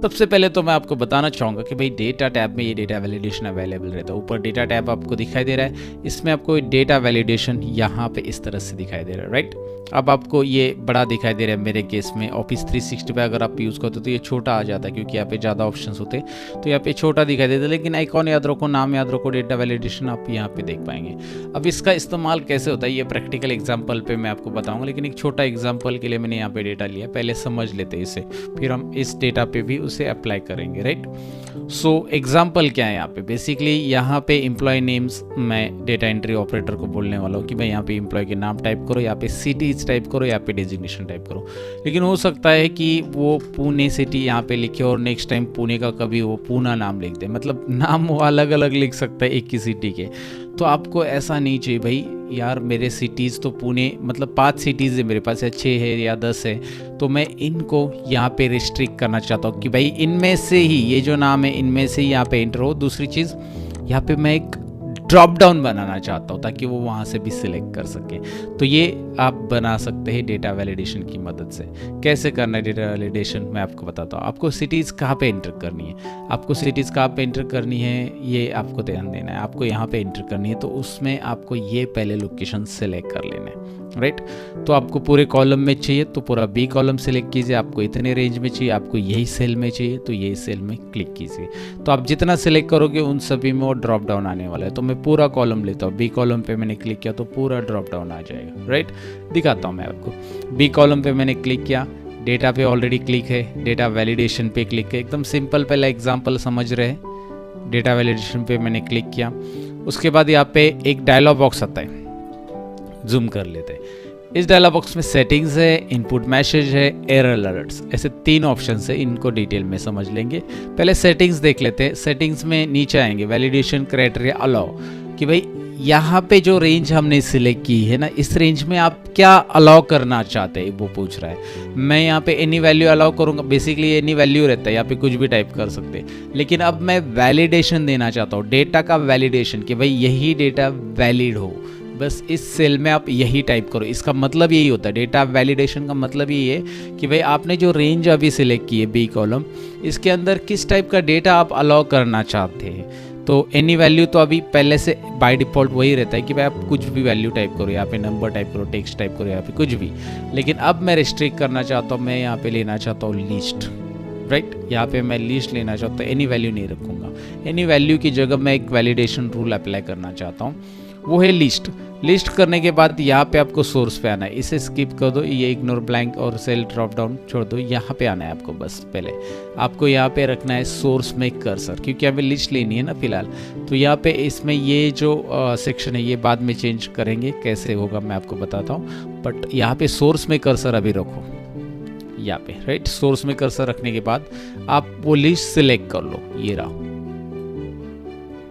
सबसे पहले तो मैं आपको बताना चाहूँगा कि भाई डेटा टैब में ये डेटा वैलिडेशन अवेलेबल रहता है। ऊपर डेटा टैब आपको दिखाई दे रहा है, इसमें आपको डेटा वैलिडेशन यहाँ पे इस तरह से दिखाई दे रहा है, राइट। अब आपको ये बड़ा दिखाई दे रहा है मेरे केस में। ऑफिस 365 अगर आप यूज़ करते हो तो ये छोटा आ जाता है, क्योंकि यहाँ पे ज़्यादा ऑप्शंस होते हैं तो यहाँ पे छोटा दिखाई देता है। लेकिन आइकॉन याद रखो, नाम याद रखो, डेटा वैलिडेशन आप यहाँ पे देख पाएंगे। अब इसका इस्तेमाल कैसे होता है ये प्रैक्टिकल एग्जाम्पल पे मैं आपको बताऊँगा, लेकिन एक छोटा एग्जाम्पल के लिए मैंने यहाँ पे डेटा लिया। पहले समझ लेते हैं इसे, फिर हम इस डेटा पे भी उसे अप्लाई करेंगे, राइट। सो एग्जाम्पल क्या है यहाँ पे, बेसिकली यहाँ पे एम्प्लॉय नेम्स मैं डेटा एंट्री ऑपरेटर को बोलने वाला हूँ कि भाई यहाँ पे एम्प्लॉय के नाम टाइप करो, यहाँ पे सिटीज टाइप करो, यहाँ पे डेजिग्नेशन टाइप करो। लेकिन हो सकता है कि वो पुणे सिटी यहाँ पे लिखे और नेक्स्ट टाइम पुणे का कभी वो पूना नाम लिख दे, मतलब नाम वो अलग अलग लिख सकता है एक ही सिटी के। तो आपको ऐसा नहीं चाहिए भाई यार मेरे सिटीज़ तो पुणे, मतलब 5 सिटीज़ है मेरे पास, या 6 है या 10 है, तो मैं इनको यहाँ पे रिस्ट्रिक्ट करना चाहता हूँ कि भाई इनमें से ही ये जो नाम है इनमें से ही यहाँ पे एंटर हो। दूसरी चीज़, यहाँ पे मैं एक ड्रॉप डाउन बनाना चाहता हूँ ताकि वो वहाँ से भी सिलेक्ट कर सके। तो ये आप बना सकते हैं डेटा वैलिडेशन की मदद से। कैसे करना है डेटा वैलिडेशन मैं आपको बताता हूँ। आपको सिटीज़ कहाँ पे एंटर करनी है, आपको सिटीज़ कहाँ पे एंटर करनी है ये आपको ध्यान देना है। आपको यहाँ पे एंटर करनी है तो उसमें आपको ये पहले लोकेशन सेलेक्ट कर लेना है, राइट। तो आपको पूरे कॉलम में चाहिए तो पूरा बी कॉलम सेलेक्ट कीजिए, आपको इतने रेंज में चाहिए, आपको यही सेल में चाहिए तो यही सेल में क्लिक कीजिए। तो आप जितना सेलेक्ट करोगे उन सभी में वो ड्रॉप डाउन आने वाला है। तो मैं पूरा कॉलम लेता हूँ, बी कॉलम पे मैंने क्लिक किया तो पूरा ड्रॉप डाउन आ जाएगा, राइट। दिखाता हूँ मैं आपको। बी कॉलम पे मैंने क्लिक किया, डेटा पे ऑलरेडी क्लिक है, डेटा वैलिडेशन पे क्लिक है, एकदम सिंपल पहला एग्जाम्पल समझ रहे हैं। डेटा वैलिडेशन पे मैंने क्लिक किया, उसके बाद यहाँ पे एक डायलॉग बॉक्स आता है, जूम कर लेते हैं। इस डायलॉग बॉक्स में सेटिंग्स है, इनपुट मैसेज है, एरर अलर्ट्स, ऐसे 3 ऑप्शन है। इनको डिटेल में समझ लेंगे। पहले सेटिंग्स देख लेते हैं। सेटिंग्स में नीचे आएंगे वैलिडेशन क्राइटेरिया अलाउ, कि भाई यहाँ पे जो रेंज हमने सिलेक्ट की है ना, इस रेंज में आप क्या अलाउ करना चाहते हैं वो पूछ रहा है। मैं यहाँ पे एनी वैल्यू अलाउ करूँगा, बेसिकली एनी वैल्यू रहता है, यहाँ पे कुछ भी टाइप कर सकते हैं। लेकिन अब मैं वैलिडेशन देना चाहता हूँ, डेटा का वैलिडेशन, कि भाई यही डेटा वैलिड हो, बस इस सेल में आप यही टाइप करो। इसका मतलब यही होता है, डेटा वैलिडेशन का मतलब यही है कि भाई आपने जो रेंज अभी सिलेक्ट की है बी कॉलम, इसके अंदर किस टाइप का डेटा आप अलाउ करना चाहते हैं। तो एनी वैल्यू तो अभी पहले से बाय डिफ़ॉल्ट वही रहता है कि भाई आप कुछ भी वैल्यू टाइप करो, यहाँ पे नंबर टाइप करो, टेक्स्ट टाइप करो, यहाँ पे कुछ भी। लेकिन अब मैं रिस्ट्रिक्ट करना चाहता हूँ, मैं यहाँ पे लेना चाहता हूँ लिस्ट, राइट। यहाँ पे मैं लिस्ट लेना चाहता हूँ, एनी वैल्यू नहीं रखूँगा। एनी वैल्यू की जगह मैं एक वैलिडेशन रूल अप्लाई करना चाहता हूँ, वो है लिस्ट। लिस्ट करने के बाद यहाँ पे आपको सोर्स पे आना है, इसे स्किप कर दो, ये इग्नोर ब्लैंक और सेल ड्रॉप डाउन छोड़ दो। यहाँ पे आना है आपको, बस पहले आपको यहाँ पे रखना है सोर्स में कर्सर, क्योंकि हमें लिस्ट लेनी है ना फिलहाल। तो यहाँ पे इसमें ये जो सेक्शन है ये बाद में चेंज करेंगे, कैसे होगा मैं आपको बताता हूँ। बट यहाँ पे सोर्स में कर्सर अभी रखो, यहाँ पे, राइट। सोर्स में कर्सर रखने के बाद आप वो लिस्ट सिलेक्ट कर लो, ये रहा,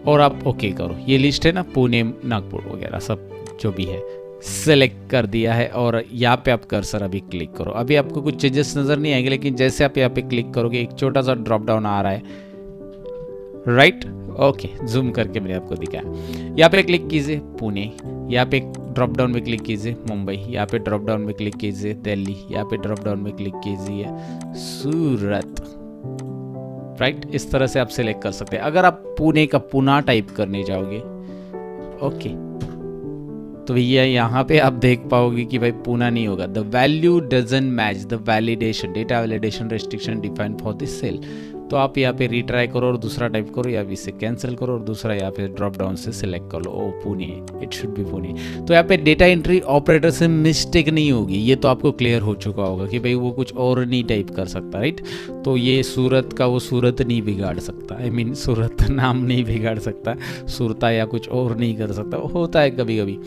और आप ओके करो। ये लिस्ट है ना, पुणे नागपुर वगैरह सब जो भी है सेलेक्ट कर दिया है, और यहाँ पे आप कर्सर अभी क्लिक करो। अभी आपको कुछ चेंजेस नज़र नहीं आएंगे, लेकिन जैसे आप यहाँ पे क्लिक करोगे एक छोटा सा ड्रॉप डाउन आ रहा है, राइट। ओके, जूम करके मैंने आपको दिखाया। यहाँ पे क्लिक कीजिए पुणे, यहाँ पे ड्रॉप डाउन में क्लिक कीजिए मुंबई, यहाँ पे ड्रॉप डाउन में क्लिक कीजिए दिल्ली, यहाँ पे ड्रॉप डाउन में क्लिक कीजिए सूरत, राइट। इस तरह से आप सिलेक्ट कर सकते हैं। अगर आप पुणे का पुना टाइप करने जाओगे, ओके, तो भैया यहाँ पे आप देख पाओगे कि भाई पूना नहीं होगा। The value doesn't match the validation data validation restriction defined for this cell. तो आप यहाँ पे रीट्राई करो और दूसरा टाइप करो, या इसे कैंसिल करो और दूसरा यहाँ पे ड्रॉप डाउन से सिलेक्ट कर लो। Oh Pune, it should be Pune. तो यहाँ पे डेटा एंट्री ऑपरेटर से मिस्टेक नहीं होगी, ये तो आपको क्लियर हो चुका होगा कि भाई वो कुछ और नहीं टाइप कर सकता, राइट। तो ये सूरत का वो सूरत नहीं बिगाड़ सकता, आई मीन सूरत नाम नहीं बिगाड़ सकता, सूरता या कुछ और नहीं कर सकता, होता है कभी कभी।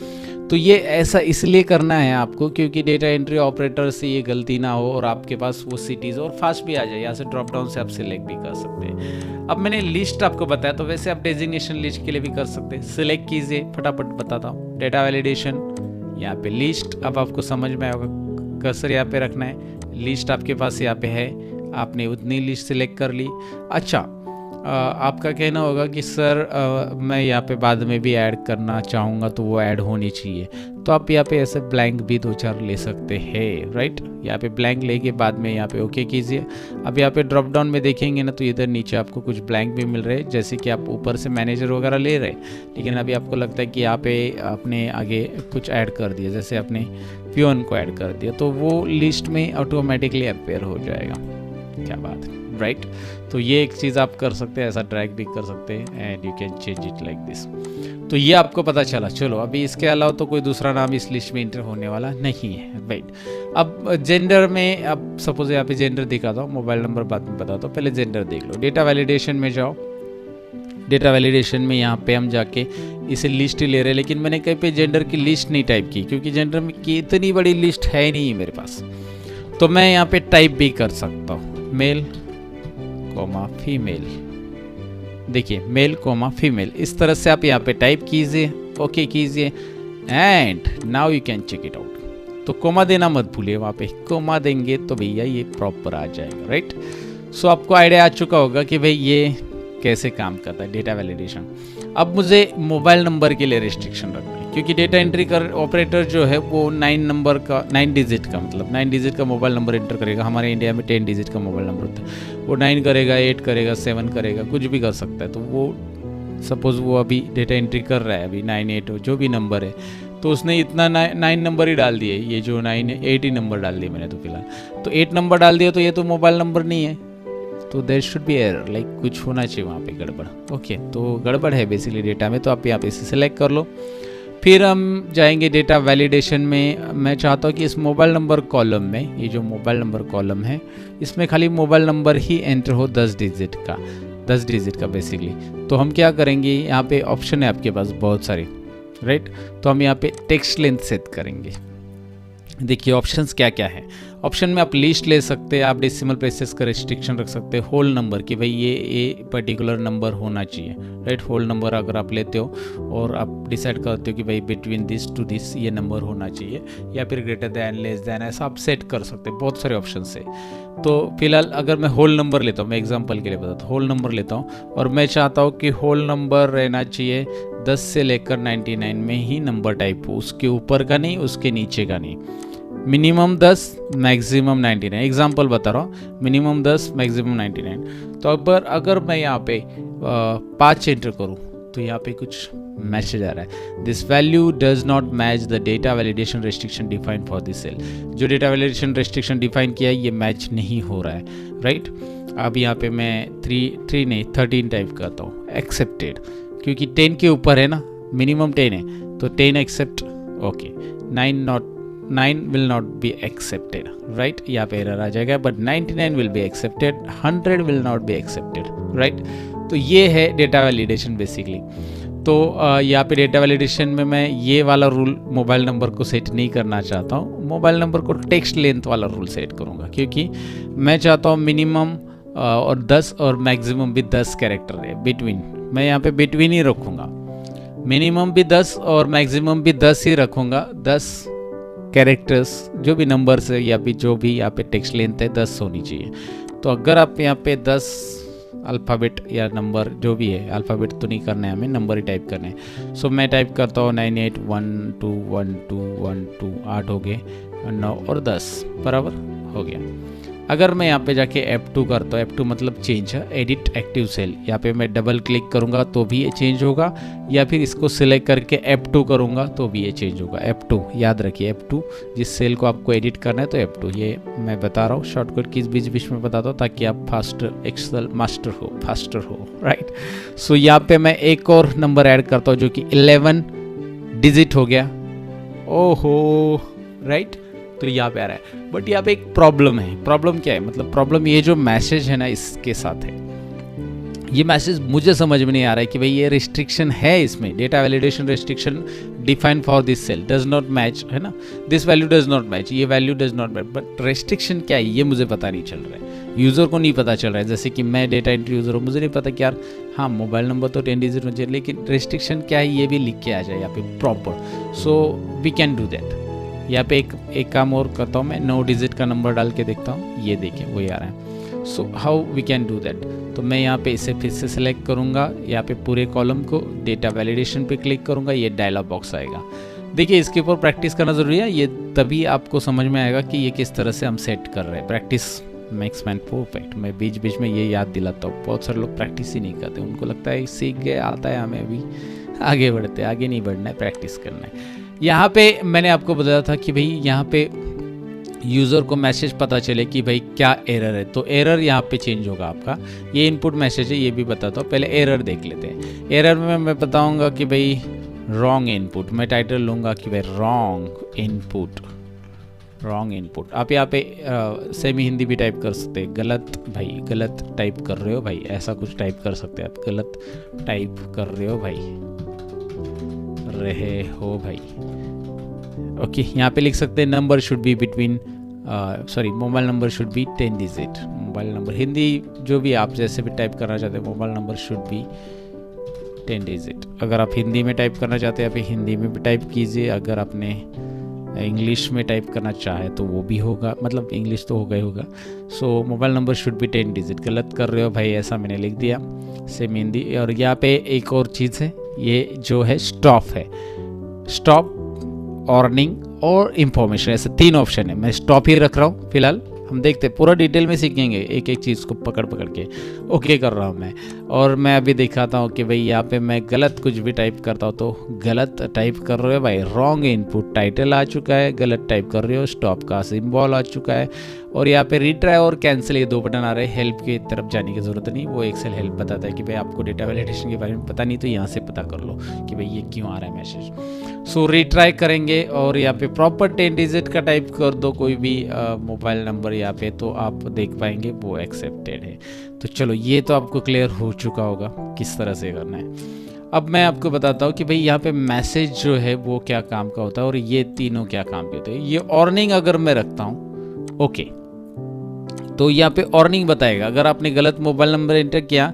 तो ये ऐसा इसलिए करना है आपको क्योंकि डेटा एंट्री ऑपरेटर से ये गलती ना हो और आपके पास वो सिटीज़ और फास्ट भी आ जाए। यहाँ से ड्रॉप डाउन से आप सिलेक्ट भी कर सकते हैं। अब मैंने लिस्ट आपको बताया, तो वैसे आप डेजिग्नेशन लिस्ट के लिए भी कर सकते हैं। सिलेक्ट कीजिए, फटाफट बताता हूँ। डेटा वैलिडेशन, यहाँ पे लिस्ट, अब आपको समझ में आएगा, कर्सर यहाँ पे रखना है। लिस्ट आपके पास यहाँ पे है, आपने उतनी लिस्ट सिलेक्ट कर ली। अच्छा, आपका कहना होगा कि सर मैं यहाँ पे बाद में भी ऐड करना चाहूँगा तो वो ऐड होनी चाहिए। तो तो आप यहाँ पे ऐसे ब्लैंक भी 2-4 ले सकते हैं, राइट। यहाँ पे ब्लैंक लेके बाद में यहाँ पे ओके कीजिए। अब यहाँ पे ड्रॉप डाउन में देखेंगे ना, तो इधर नीचे आपको कुछ ब्लैंक भी मिल रहे हैं, जैसे कि आप ऊपर से मैनेजर वगैरह ले रहे हैं, लेकिन अभी आपको लगता है कि यहाँ पे आपने आगे कुछ ऐड कर दिया, जैसे आपने पियोन को ऐड कर दिया, तो वो लिस्ट में ऑटोमेटिकली अपेयर हो जाएगा। क्या बात है, राइट। तो ये एक चीज़ आप कर सकते हैं, ऐसा ड्रैग भी कर सकते हैं and you can change it like this. तो ये आपको पता चला। चलो अभी इसके अलावा तो कोई दूसरा नाम इस लिस्ट में इंटर होने वाला नहीं है, राइट। अब जेंडर में, अब सपोज यहाँ पे जेंडर दिखाता हूँ, मोबाइल नंबर बाद में बताता हूँ, पहले जेंडर देख लो। डेटा वैलिडेशन में जाओ। डेटा वैलिडेशन में यहाँ पे हम जाके इसे लिस्ट ले रहे हैं, लेकिन मैंने कहीं पे जेंडर की लिस्ट नहीं टाइप की, क्योंकि जेंडर में की इतनी बड़ी लिस्ट है नहीं मेरे पास। तो मैं यहाँ पे टाइप भी कर सकता हूँ, मेल कोमा फीमेल। देखिए मेल कोमा फीमेल, इस तरह से आप यहाँ पे टाइप कीजिए, ओके कीजिए and now you can check it out. तो कोमा देना मत भूलिए, वहाँ पे कोमा देंगे तो भैया ये प्रॉपर आ जाएगा, राइट। सो आपको आइडिया आ चुका होगा कि भाई ये कैसे काम करता है डेटा वैलिडेशन। अब मुझे मोबाइल नंबर के लिए रिस्ट्रिक्शन रखना है, क्योंकि डेटा एंट्री कर ऑपरेटर जो है वो 9 डिजिट का, मतलब 9 डिजिट का मोबाइल नंबर एंटर करेगा। हमारे इंडिया में 10 डिजिट का मोबाइल नंबर होता है, वो 9 करेगा, 8 करेगा, 7 करेगा, कुछ भी कर सकता है। तो वो सपोज़ वो अभी डेटा एंट्री कर रहा है, अभी 9, 8 जो भी नंबर है, तो उसने इतना 9 नंबर ही डाल दिए, ये जो 9 है 8 ही नंबर डाल दिए मैंने तो फिलहाल। तो 8 नंबर डाल दिया, तो ये तो मोबाइल नंबर नहीं है, तो there should be error, like कुछ होना चाहिए वहाँ पे गड़बड़। ओके, तो गड़बड़ है बेसिकली डेटा में, तो आप यहाँ पे इसे सिलेक्ट कर लो। फिर हम जाएंगे डेटा वैलिडेशन में। मैं चाहता हूँ कि इस मोबाइल नंबर कॉलम में, ये जो मोबाइल नंबर कॉलम है, इसमें खाली मोबाइल नंबर ही एंटर हो 10 डिजिट का बेसिकली। तो हम क्या करेंगे, यहाँ पे ऑप्शन है आपके पास बहुत सारे, राइट। तो हम यहाँ पे टेक्स्ट लेंथ सेट करेंगे। देखिए ऑप्शंस क्या क्या है। ऑप्शन में आप लिस्ट ले सकते हैं, आप डेसिमल प्लेसेस का रिस्ट्रिक्शन रख सकते हैं, होल नंबर कि भाई ये पर्टिकुलर नंबर होना चाहिए, राइट। होल नंबर अगर आप लेते हो और आप डिसाइड करते हो कि भाई बिटवीन दिस टू दिस ये नंबर होना चाहिए, या फिर ग्रेटर दैन, लेस दैन, ऐसा आप सेट कर सकते हैं। बहुत सारे ऑप्शन है। तो फिलहाल अगर मैं होल नंबर लेता हूँ, मैं एग्जाम्पल के लिए बताता हूँ, होल नंबर लेता हूँ और मैं चाहता हूँ कि होल नंबर रहना चाहिए 10 से लेकर 99 में ही नंबर टाइप हो, उसके ऊपर का नहीं, उसके नीचे का नहीं। मिनिमम 10 मैक्सिमम 99, एग्जाम्पल बता रहा हूँ, मिनिमम 10 मैक्सिमम 99। तो अगर मैं यहाँ पे 5 एंटर करूँ, तो यहाँ पे कुछ मैसेज आ रहा है, this value does not match the data validation restriction defined for this cell. जो डेटा वैलिडेशन रेस्ट्रिक्शन डिफाइन किया है ये मैच नहीं हो रहा है, राइट। अब यहाँ पे मैं 13 टाइप करता हूँ, एक्सेप्टेड, क्योंकि 10 के ऊपर है ना, मिनिमम 10 है, तो 10 accept, okay. 9 will not be accepted, right। यहाँ पे एरर आ जाएगा, but 99 will be accepted, 100 will not be accepted, right। तो ये है डेटा वैलिडेशन बेसिकली। तो यहाँ पे डेटा वैलिडेशन में मैं ये वाला रूल मोबाइल नंबर को सेट नहीं करना चाहता हूँ, मोबाइल नंबर को टेक्स्ट लेंथ वाला रूल सेट करूँगा, क्योंकि मैं चाहता हूँ मिनिमम और 10 और मैक्सिमम भी 10 कैरेक्टर है बिटवीन। मैं यहाँ पे बिटवीन ही रखूँगा, मिनिमम भी 10 और मैक्सिमम भी 10 ही रखूँगा। 10 कैरेक्टर्स जो भी नंबर्स है या फिर जो भी यहाँ पे टेक्स्ट लेंथ है 10 होनी चाहिए। तो अगर आप यहाँ पे 10 अल्फ़ाबेट या नंबर जो भी है, अल्फ़ाबेट तो नहीं करना है हमें, नंबर ही टाइप करना है। सो मैं टाइप करता हूँ 98121212, 8 हो गए, 9 और 10 बराबर हो गया। अगर मैं यहाँ पे जाके F2 करता हूँ, F2 मतलब चेंज है, एडिट एक्टिव सेल, यहाँ पे मैं डबल क्लिक करूँगा तो भी ये चेंज होगा, या फिर इसको सिलेक्ट करके F2 करूँगा तो भी ये चेंज होगा। F2 याद रखिए, F2 जिस सेल को आपको एडिट करना है तो F2। ये मैं बता रहा हूँ शॉर्टकट किस बीच में बताता हूँ, ताकि आप एक्सेल मास्टर हो, राइट। सो यहाँ पे मैं एक और नंबर ऐड करता हूँ जो कि 11 डिजिट हो गया, ओहो, राइट। तो यहाँ पे आ रहा है, बट यहाँ पे एक प्रॉब्लम है। प्रॉब्लम क्या है, मतलब प्रॉब्लम ये जो मैसेज है ना इसके साथ है, ये मैसेज मुझे समझ में नहीं आ रहा है कि भाई ये रिस्ट्रिक्शन है इसमें, data validation restriction define for this cell does not match, है ना, this value does not match, ये value does not match, but restriction क्या है ये मुझे पता नहीं चल रहा है, यूज़र को नहीं पता चल रहा है। जैसे कि मैं डेटा एंट्री यूज़र हूँ, मुझे नहीं पता कि यार हाँ मोबाइल नंबर तो 10 डिजिट होना चाहिए, लेकिन रिस्ट्रिक्शन क्या है ये भी लिख के आ जाए यहाँ पे proper. So we can do that. यहाँ पे एक काम और करता हूँ, मैं 9 डिजिट का नंबर डाल के देखता हूँ, ये देखिए वही आ रहा है। So how we can do that, तो मैं यहाँ पे इसे फिर से सिलेक्ट करूँगा, यहाँ पे पूरे कॉलम को डेटा वैलिडेशन पे क्लिक करूँगा, ये डायलॉग बॉक्स आएगा। देखिए इसके ऊपर प्रैक्टिस करना ज़रूरी है, ये तभी आपको समझ में आएगा कि ये किस तरह से हम सेट कर रहे हैं। Practice makes man perfect. मैं बीच बीच में ये याद दिलाता हूँ, बहुत सारे लोग प्रैक्टिस ही नहीं करते, उनको लगता है सीख गए, आता है हमें, अभी आगे बढ़ते, आगे नहीं बढ़ना है, प्रैक्टिस करना है। यहाँ पे मैंने आपको बताया था कि भाई यहाँ पे यूज़र को मैसेज पता चले कि भाई क्या एरर है, तो एरर यहाँ पे चेंज होगा आपका। ये इनपुट मैसेज है, ये भी बताता हूँ, पहले एरर देख लेते हैं। एरर में मैं बताऊँगा कि भाई रॉन्ग इनपुट, मैं टाइटल लूँगा कि भाई रॉन्ग इनपुट, रॉन्ग इनपुट। आप यहाँ पे सेमी हिंदी भी टाइप कर सकते हैं, गलत भाई, गलत टाइप कर रहे हो भाई, ऐसा कुछ टाइप कर सकते हैं आप, गलत टाइप कर रहे हो भाई। ओके, यहाँ पे लिख सकते हैं number should be between mobile number should be 10 digit. Mobile number Hindi जो भी आप जैसे भी टाइप करना चाहते हैं, mobile number should be 10 digit. अगर आप हिंदी में टाइप करना चाहते हैं, आप हिंदी में भी टाइप कीजिए। अगर आपने इंग्लिश में टाइप करना चाहे तो वो भी होगा, मतलब इंग्लिश तो होगा ही होगा। So mobile number should be 10 digit, गलत कर रहे हो भाई, ऐसा मैंने लिख दिया सेम हिंदी। और यहाँ पे एक और चीज़ है, ये जो है स्टॉप है, स्टॉप, वार्निंग और इंफॉर्मेशन, ऐसे 3 ऑप्शन है। मैं स्टॉप ही रख रहा हूँ फिलहाल, हम देखते हैं, पूरा डिटेल में सीखेंगे एक एक चीज़ को पकड़ के। ओके कर रहा हूँ मैं, और मैं अभी दिखाता हूँ कि भाई यहाँ पे मैं गलत कुछ भी टाइप करता हूँ तो गलत टाइप कर रहे हो भाई, रॉन्ग इनपुट, टाइटल आ चुका है, गलत टाइप कर रहे हो, स्टॉप का सिंबल आ चुका है, और यहाँ पे रिट्राई और कैंसिल ये 2 बटन आ रहे हैं। हेल्प की तरफ जाने की ज़रूरत नहीं, वो एक्सेल हेल्प बताता है कि भाई आपको डेटा वैलिडेशन के बारे में पता नहीं तो यहाँ से पता कर लो कि भाई ये क्यों आ रहा है मैसेज। सो रिट्राई करेंगे और यहाँ पे प्रॉपर 10 डिजिट का टाइप कर दो कोई भी मोबाइल नंबर यहाँ पे, तो आप देख पाएंगे वो एक्सेप्टेड है। तो चलो ये तो आपको क्लियर हो चुका होगा किस तरह से करना है। अब मैं आपको बताता हूँ कि भाई यहाँ पे मैसेज जो है वो क्या काम का होता है और ये तीनों क्या काम के होते हैं। ये वार्निंग अगर मैं रखता हूँ, ओके, तो यहाँ पे वार्निंग बताएगा। अगर आपने गलत मोबाइल नंबर एंटर किया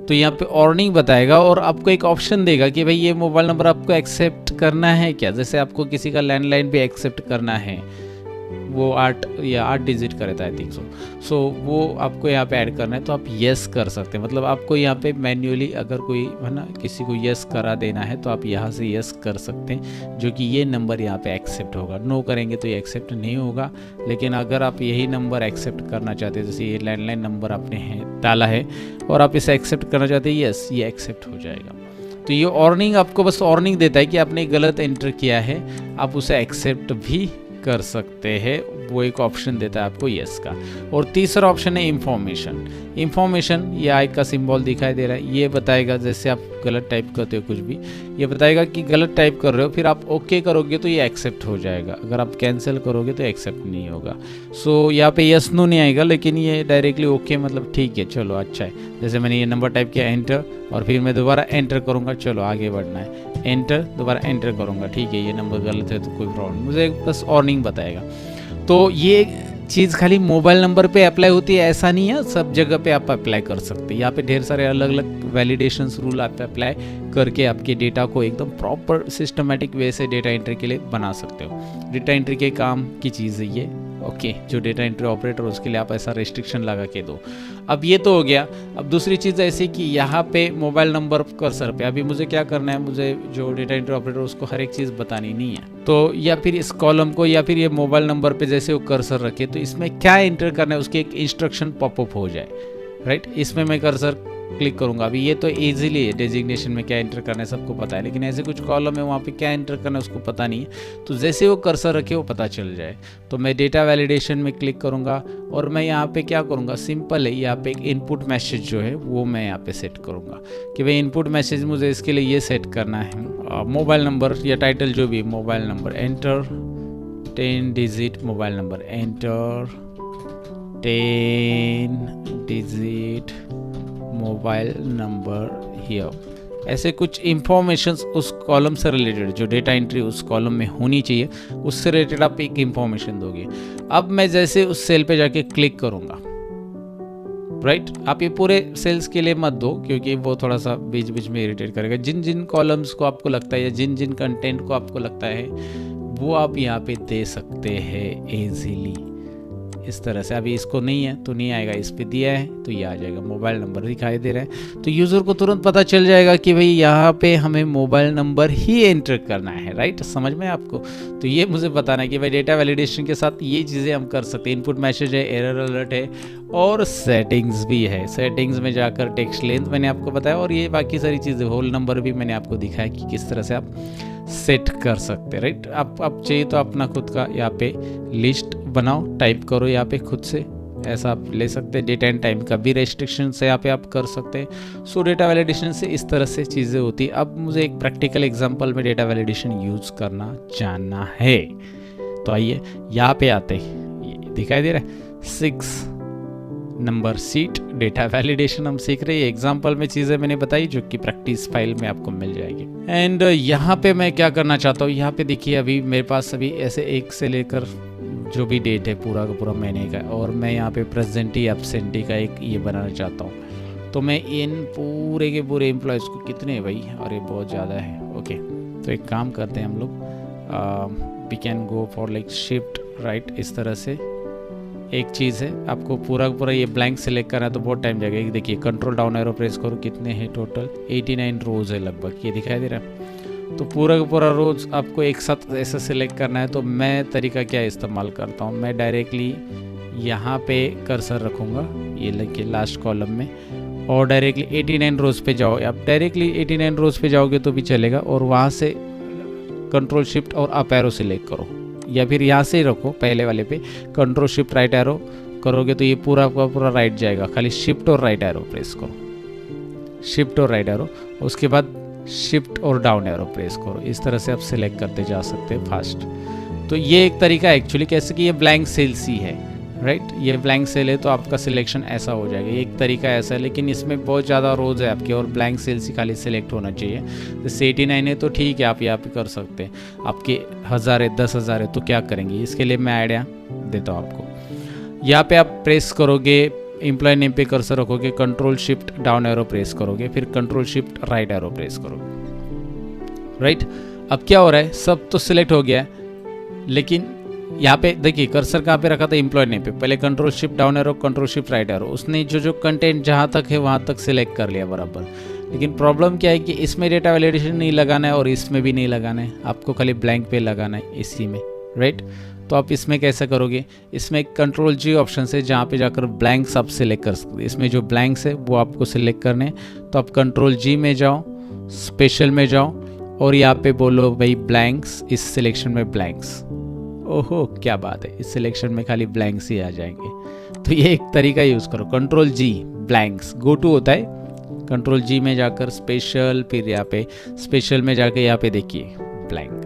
तो यहाँ पे वार्निंग बताएगा और आपको एक ऑप्शन देगा कि भाई ये मोबाइल नंबर आपको एक्सेप्ट करना है क्या। जैसे आपको किसी का लैंडलाइन भी एक्सेप्ट करना है, वो 8 डिजिट का रहता है 300, सो वो आपको यहाँ पे ऐड करना है तो आप येस कर सकते हैं। मतलब आपको यहाँ पे मैन्युअली अगर कोई है ना किसी को येस करा देना है तो आप यहाँ से येस कर सकते हैं, जो कि ये नंबर यहाँ पे एक्सेप्ट होगा। नो करेंगे तो ये एक्सेप्ट नहीं होगा। लेकिन अगर आप यही नंबर एक्सेप्ट करना चाहते हैं, जैसे ये लैंडलाइन नंबर आपने डाला है और आप इसे एक्सेप्ट करना चाहते हैं, येस, ये एक्सेप्ट हो जाएगा। तो ये वार्निंग आपको बस वार्निंग देता है कि आपने गलत एंटर किया है, आप उसे एक्सेप्ट भी कर सकते हैं, वो एक ऑप्शन देता है आपको यस का। और तीसरा ऑप्शन है इंफॉर्मेशन। इंफॉर्मेशन, ये आई का सिंबल दिखाई दे रहा है, ये बताएगा जैसे आप गलत टाइप करते हो कुछ भी, ये बताएगा कि गलत टाइप कर रहे हो, फिर आप ओके करोगे तो ये एक्सेप्ट हो जाएगा, अगर आप कैंसिल करोगे तो एक्सेप्ट नहीं होगा। सो यहाँ पे यस नो नहीं आएगा, लेकिन ये डायरेक्टली ओके, मतलब ठीक है, चलो अच्छा है। जैसे मैंने ये नंबर टाइप किया एंटर, और फिर मैं दोबारा एंटर करूँगा, चलो आगे बढ़ना है, एंटर, दोबारा एंटर करूँगा, ठीक है ये नंबर गलत है तो कोई प्रॉब्लम, मुझे बस वार्निंग बताएगा। तो ये चीज़ खाली मोबाइल नंबर पे अप्लाई होती है ऐसा नहीं है, सब जगह पे आप अप्लाई कर सकते हैं। यहाँ पे ढेर सारे अलग अलग वैलिडेशंस रूल आप अप्लाई करके आपके डेटा को एकदम प्रॉपर सिस्टमेटिक वे से डेटा एंट्री के लिए बना सकते हो। डेटा एंट्री के काम की चीज़ है ये, ओके, जो डेटा एंट्री ऑपरेटर उसके लिए आप ऐसा रेस्ट्रिक्शन लगा के दो। अब ये तो हो गया। अब दूसरी चीज़ ऐसी कि यहाँ पे मोबाइल नंबर कर्सर पे अभी मुझे क्या करना है, मुझे जो डेटा एंट्री ऑपरेटर उसको हर एक चीज़ बतानी नहीं है, तो या फिर इस कॉलम को या फिर ये मोबाइल नंबर पे जैसे वो कर्सर रखे तो इसमें क्या एंटर करना है उसकी एक इंस्ट्रक्शन पॉपअप हो जाए, राइट। इसमें मैं कर्सर क्लिक करूंगा, अभी ये तो इजीली है, डेजिग्नेशन में क्या एंटर करना है सबको पता है, लेकिन ऐसे कुछ कॉलम है वहाँ पे क्या एंटर करना है उसको पता नहीं है, तो जैसे वो कर्सर रखे वो पता चल जाए। तो मैं डेटा वैलिडेशन में क्लिक करूँगा और मैं यहाँ पे क्या करूँगा, सिंपल है, यहाँ पे एक इनपुट मैसेज जो है वो मैं यहाँ पे सेट करूँगा कि भाई इनपुट मैसेज मुझे इसके लिए ये सेट करना है, मोबाइल नंबर या टाइटल जो भी, mobile number enter, 10 digit mobile number enter, 10 digit mobile number here. ऐसे कुछ इंफॉर्मेशंस उस कॉलम से रिलेटेड, जो डेटा एंट्री उस कॉलम में होनी चाहिए उससे रिलेटेड आप एक इंफॉर्मेशन दोगे। अब मैं जैसे उस सेल पे जाके क्लिक करूंगा, राइट, आप ये पूरे सेल्स के लिए मत दो क्योंकि वो थोड़ा सा बीच बीच में इरिटेट करेगा। जिन जिन कॉलम्स को आपको लगता है या जिन जिन कंटेंट को आपको लगता है वो आप यहाँ पे दे सकते हैं इस तरह से। अभी इसको नहीं है तो नहीं आएगा, इस पे दिया है तो ये आ जाएगा। मोबाइल नंबर दिखाई दे रहा है तो यूज़र को तुरंत पता चल जाएगा कि भाई यहाँ पे हमें मोबाइल नंबर ही एंटर करना है, राइट। समझ में आपको? तो ये मुझे बताना है कि भाई डेटा वैलिडेशन के साथ ये चीज़ें हम कर सकते हैं। इनपुट मैसेज है, एरर अलर्ट है और सेटिंग्स भी है। सेटिंग्स में जाकर टेक्स्ट लेंथ मैंने आपको बताया और ये बाकी सारी चीज़ें, होल नंबर भी मैंने आपको दिखाया कि किस तरह से आप सेट कर सकते हैं, राइट। आप चाहिए तो अपना खुद का यहाँ पे लिस्ट बनाओ, टाइप करो यहाँ पे खुद से, ऐसा आप ले सकते हैं। डेट एंड टाइम का भी रेस्ट्रिक्शन से यहाँ पे आप कर सकते हैं। सो डेटा वैलिडेशन से इस तरह से चीज़ें होती है। अब मुझे एक प्रैक्टिकल एग्जांपल में डेटा वैलिडेशन यूज़ करना जानना है, तो आइए यहाँ पे आते हैं। दिखाई दे रहा है 6 नंबर सीट डेटा वैलिडेशन हम सीख रहे हैं। एग्जाम्पल में चीज़ें मैंने बताई जो कि प्रैक्टिस फाइल में आपको मिल जाएगी। एंड यहाँ पे मैं क्या करना चाहता हूँ, यहाँ पे देखिए अभी मेरे पास अभी ऐसे 1 से लेकर जो भी डेट है पूरा का पूरा महीने का, और मैं यहाँ पे प्रेजेंटी एब्सेंटी का एक ये बनाना चाहता हूँ। तो मैं इन पूरे के पूरे एम्प्लॉयज़ को, कितने हैं भाई, अरे बहुत ज़्यादा है। ओके, तो एक काम करते हैं हम लोग, we can go for like shift right. इस तरह से एक चीज़ है, आपको पूरा पूरा ये ब्लैंक सेलेक्ट करना है तो बहुत टाइम जाएगा। देखिए कंट्रोल डाउन एरो प्रेस करो, कितने हैं टोटल, 89 रोज है लगभग, ये दिखाई दे रहा है। तो पूरा का पूरा रोज आपको एक साथ ऐसा सेलेक्ट करना है। तो मैं तरीका क्या इस्तेमाल करता हूँ, मैं डायरेक्टली यहाँ पे कर्सर रखूँगा, ये लिखिए लास्ट कॉलम में, और डायरेक्टली 89 रोज पे जाओ। आप डायरेक्टली 89 रोज पे जाओगे तो भी चलेगा, और वहाँ से कंट्रोल शिफ्ट और अप एरो सेलेक्ट करो, या फिर यहाँ से ही रखो पहले वाले पे, कंट्रोल शिफ्ट राइट एरो करोगे तो ये पूरा का पूरा राइट जाएगा। खाली शिफ्ट और राइट एरो प्रेस करो, शिफ्ट और राइट एरो, उसके बाद शिफ्ट और डाउन एरो प्रेस करो। इस तरह से आप सिलेक्ट करते जा सकते हैं फास्ट। तो ये एक तरीका है एक्चुअली, कैसे कि ये ब्लैंक सेल सी है, राइट। ये ब्लैंक सेल है तो आपका सिलेक्शन ऐसा हो जाएगा। एक तरीका ऐसा है, लेकिन इसमें बहुत ज़्यादा रोज है आपके, और ब्लैंक सेल सी खाली सिलेक्ट होना चाहिए। जैसे 89 है तो ठीक है, आप यहाँ पे कर सकते हैं। आपके 1000 है, 10,000 है तो क्या करेंगे, इसके लिए मैं आइडिया देता हूँ आपको। यहाँ पे आप प्रेस करोगे, एम्प्लॉय नेम पे कर्सर रखोगे, control shift down arrow press करोगे, फिर control shift right arrow press करोगे, राइट। अब क्या हो रहा है, सब तो सिलेक्ट हो गया है, लेकिन यहाँ पे देखिए कर्सर कहाँ पे रखा था, एम्प्लॉय नेम पे। पहले control shift down arrow, control shift right arrow, उसने जो कंटेंट जहाँ तक है वहाँ तक सिलेक्ट कर लिया बराबर। लेकिन प्रॉब्लम क्या है कि इसमें डेटा वैलिडेशन नहीं लगाना है और इसमें भी नहीं लगाना है, आपको खाली ब्लैंक पे लगाना है इसी में, राइट। तो आप इसमें कैसे करोगे, इसमें कंट्रोल जी ऑप्शन से जहाँ पे जाकर ब्लैंक्स आप सिलेक्ट कर सकते हैं। इसमें जो ब्लैंक्स है वो आपको सिलेक्ट करने हैं, तो आप कंट्रोल जी में जाओ, स्पेशल में जाओ, और यहाँ पे बोलो भाई ब्लैंक्स, इस सिलेक्शन में ब्लैंक्स। ओहो क्या बात है, इस सिलेक्शन में खाली ब्लैंक्स ही आ जाएंगे। तो ये एक तरीका यूज़ करो, control G blanks, go to होता है, कंट्रोल जी में जाकर स्पेशल, फिर यहाँ पे स्पेशल में जाकर यहाँ पे देखिए ब्लैंक,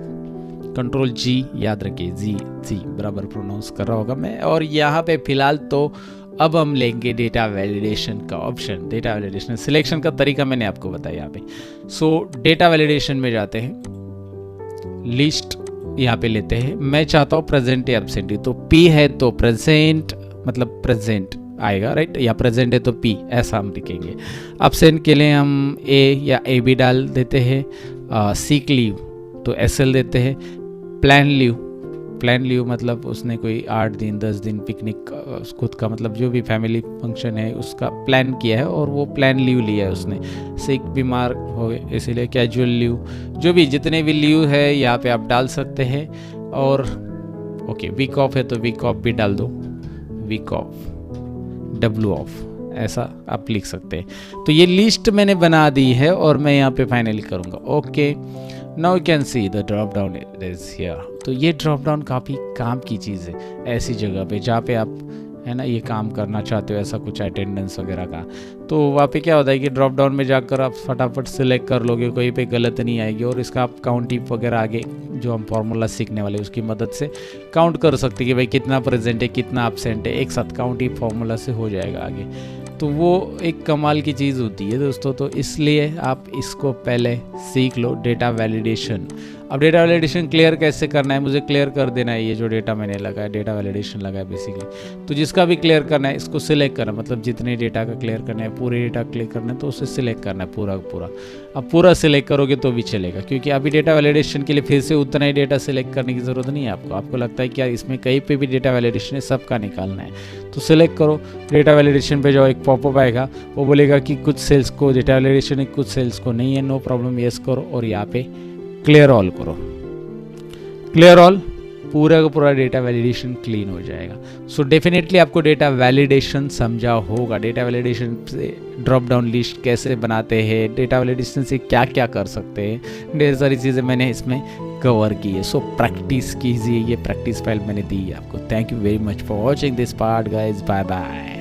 कंट्रोल जी याद रखिए, जी बराबर प्रोनाउंस कर रहा होगा मैं। और यहाँ पे फिलहाल तो अब हम लेंगे डेटा वैलिडेशन का ऑप्शन। डेटा वैलिडेशन सिलेक्शन का तरीका मैंने आपको बताया यहाँ पे। सो डेटा वैलिडेशन में जाते हैं, लिस्ट यहाँ पे लेते हैं। मैं चाहता हूँ प्रेजेंट या एब्सेंट, तो पी है तो प्रेजेंट मतलब प्रेजेंट आएगा, राइट, या प्रेजेंट है तो पी, ऐसा हम लिखेंगे। एब्सेंट के लिए हम ए या ए बी डाल देते हैं। सीक लीव तो एसएल देते हैं। प्लान लीव मतलब उसने कोई 8 दिन 10 दिन पिकनिक खुद का, मतलब जो भी फैमिली फंक्शन है उसका प्लान किया है और वो प्लान लीव लिया है उसने। सिक बीमार हो गए इसीलिए कैजुअल लीव, जो भी जितने भी लीव है यहाँ पे आप डाल सकते हैं। और ओके वीक ऑफ है तो वीक ऑफ भी डाल दो, वीक ऑफ, डब्ल्यू ऑफ, ऐसा आप लिख सकते हैं। तो ये लिस्ट मैंने बना दी है और मैं यहाँ पे फाइनली करूँगा okay. Now you can see the drop down is here. तो ये ड्रॉप डाउन काफ़ी काम की चीज़ है ऐसी जगह पे जहाँ पे आप है ना ये काम करना चाहते हो, ऐसा कुछ अटेंडेंस वगैरह का। तो वहाँ पे क्या होता है कि ड्रॉप डाउन में जाकर आप फटाफट सिलेक्ट कर लोगे, कोई पे गलत नहीं आएगी, और इसका आप काउंट टिप वगैरह आगे जो हम फार्मूला सीखने वाले उसकी मदद से काउंट कर सकते हैं कि भाई कितना प्रेजेंट है कितना एब्सेंट है, एक साथ काउंट टिप फार्मूला से हो जाएगा आगे। तो वो एक कमाल की चीज़ होती है दोस्तों। तो इसलिए आप इसको पहले सीख लो, डेटा वैलिडेशन। अब डेटा वैलिडेशन क्लियर कैसे करना है, मुझे क्लियर कर देना है ये जो डेटा मैंने लगाया, डेटा वैलिडेशन लगाया बेसिकली। तो जिसका भी क्लियर करना है इसको सिलेक्ट करना, मतलब जितने डेटा का क्लियर करना है, पूरे डेटा क्लियर करना है तो उसे सिलेक्ट करना है पूरा पूरा। अब पूरा सिलेक्ट करोगे तो भी चलेगा, क्योंकि अभी डेटा वैलिडेशन के लिए फिर से उतना ही डेटा सिलेक्ट करने की ज़रूरत नहीं है आपको लगता है कि यार इसमें कहीं पे भी डेटा वैलिडेशन है, सबका निकालना है तो सिलेक्ट करो। डेटा वैलिडेशन पे जाओ, एक पॉपअप आएगा, वो बोलेगा कि कुछ सेल्स को डेटा वैलिडेशन है, कुछ सेल्स को नहीं है, नो प्रॉब्लम, यस करो और यहाँ पे क्लियर ऑल करो। क्लियर ऑल, पूरा का पूरा डेटा वैलिडेशन क्लीन हो जाएगा। सो डेफिनेटली आपको डेटा वैलिडेशन समझा होगा, डेटा वैलिडेशन से ड्रॉप डाउन लिस्ट कैसे बनाते हैं, डेटा वैलिडेशन से क्या क्या कर सकते हैं, ढेर सारी चीज़ें मैंने इसमें कवर की है। सो प्रैक्टिस कीजिए, ये प्रैक्टिस फाइल मैंने दी है आपको। Thank you very much for watching this part guys, bye bye.